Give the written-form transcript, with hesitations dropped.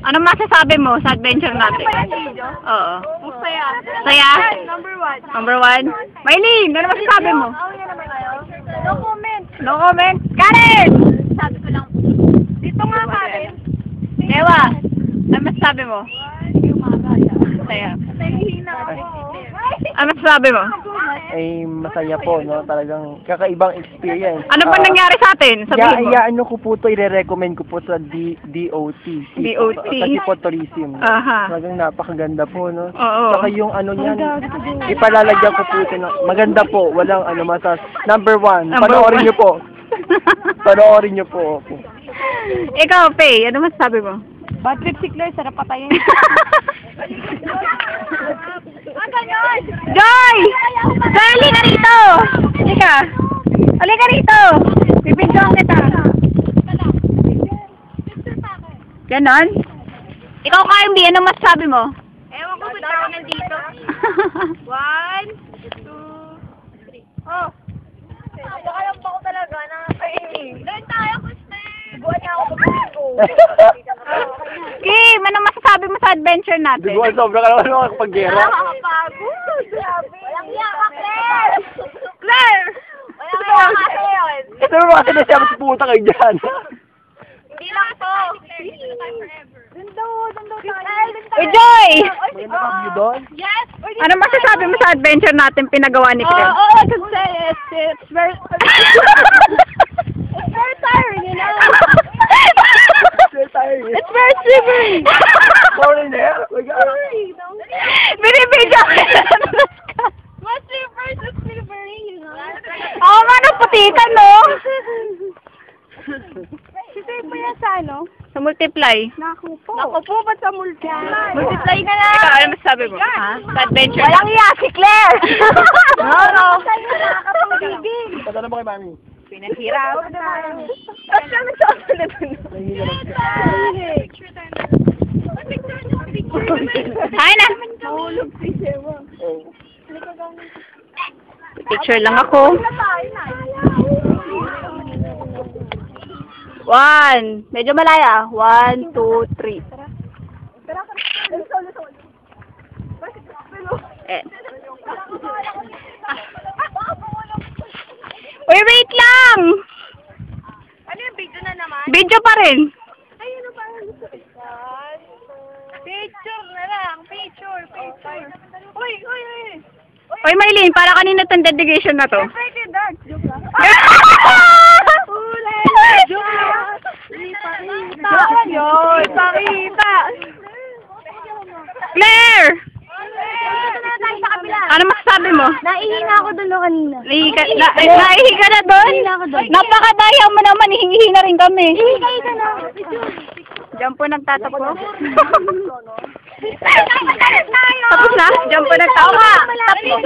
Ano masasabi mo sa adventure natin? Oo. Masaya. Saya? Number 1. Number 1? Maylene, ano masasabi mo? No comment. No comment? Karen! Sabi ko lang. Dito nga Karen. Ewa, ano masasabi mo? Saya. Nahihina ako. Ano masasabi mo? Ay masaya po, no? Talagang kakaibang experience. Ano ba nangyari sa atin? Sabihin mo. Ano ko po to, i-recommend ko po sa DOT. DOT? Kasi po tourism. Aha. Talagang napakaganda po, no? Oo. Saka yung ano niyan, ipalalagyan ko po ito. No? Maganda po, walang ano matas. Number 1, Number panoorin one. niyo po. Panoorin niyo po. Opo. Ikaw, Faye, ano masasabi mo? Bad trip si Claire, sarap patayin. Ganyan! Joy! Joy, halika rito! Halika! Halika rito! Pipintuan kita. Ganon? Ikaw, Carly, ano masasabi mo? Ewan ko ba't ako nandito. 1, 2, 3. Oh! Nakalam pa ko talaga na kainin. Doon tayo, Kuste! Buwan niya ako pag-uwi ko. Kim, ano masasabi mo sa adventure natin? Di ko sobra ka naman ako pag-gera. Nakakapagod. Grabe. Walang iya ka, Claire! Claire! Walang iya ka yun. Ito naman kasi nasabi sa puta kayo dyan. Hindi lang to. Doon daw tayo. Uy, Joy! Maganda ka view doon? Yes! Ano masasabi mo sa adventure natin pinagawa ni Claire? all I can say is it's very... it's very tiring, you know? It's very slippery! Sorry na yan. Binibidyo ka na. Mas slippery to slippery, you know? Oo nga, naputikan, no? Kasi po yan sa ano? Sa multiply. Naku po, ba't sa multiply? Multiply ka na. Ikaw, ano masasabi mo? Ha? Sa adventure. Walang iya si Claire! No. Nakakapag-ibig! Pagkano mo kay Mami? Pinaghirap. Ba't ka nagsasalit Hi na. Mahulog si Shewa. Picture lang ako. 1. Medyo malaya. 1, 2, 3. Eh. Uy, wait lang! Ano yung video na naman? Video pa rin. Ay, ano ba? Picture na lang. Picture. Uy! Uy, Maylene, para kanina tong dedication na to. Pwede dance. Joke lang. Ulay! Joke lang. Pakita. Yun, pakita. Claire! Dito na tayo sa kabila. Ano masasabi mo? Naihinga ako doon kanina. Naihi ka na doon? Naihi ako doon. Napakadaya mo naman, hihingi na rin kami. Hihingay ka na. Diyan po nagtatapo. Tapos Tapos na? Diyan po nagtatapo. Malapit.